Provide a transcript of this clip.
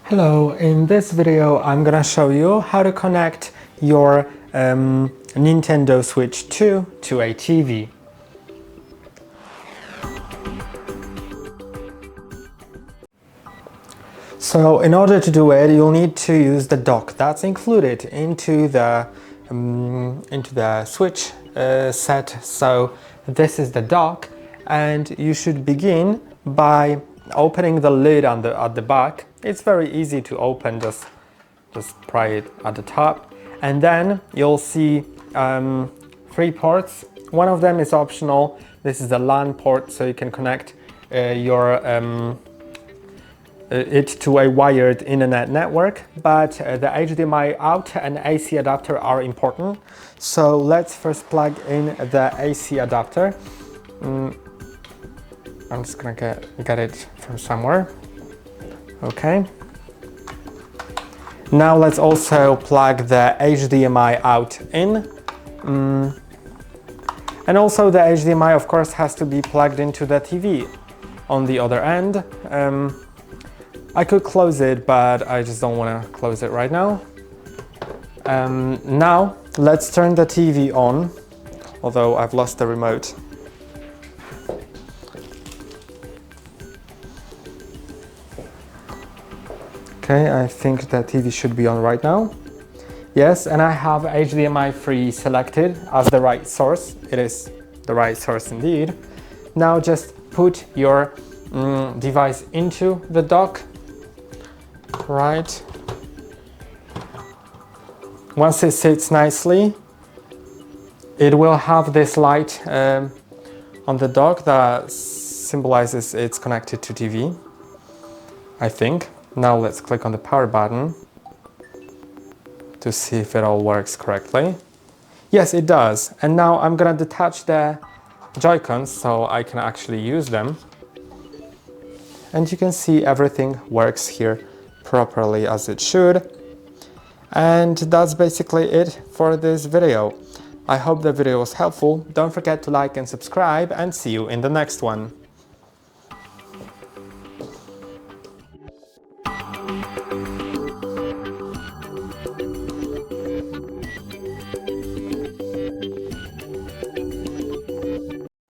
Hello, in this video I'm gonna show you how to connect your Nintendo Switch 2 to a TV. So in order to do it, you'll need to use the dock that's included into the Switch set. So this is the dock, and you should begin by opening the lid at the back. It's very easy to open, just pry it at the top, and then you'll see 3 ports. One of them is optional. This is the LAN port, so you can connect it to a wired internet network, but the HDMI out and AC adapter are important. So let's first plug in the AC adapter. I'm just gonna get it from somewhere. Okay. Now let's also plug the HDMI out in. And also the HDMI, of course, has to be plugged into the TV on the other end. I could close it, but I just don't want to close it right now. Now let's turn the TV on, although I've lost the remote. Okay, I think the TV should be on right now. Yes, and I have HDMI 3 selected as the right source. It is the right source indeed. Now just put your device into the dock. Right. Once it sits nicely, it will have this light on the dock that symbolizes it's connected to TV, I think. Now let's click on the power button to see if it all works correctly. Yes, it does. And now I'm gonna detach the Joy-Cons so I can actually use them. And you can see everything works here properly as it should. And that's basically it for this video. I hope the video was helpful. Don't forget to like and subscribe, and see you in the next one.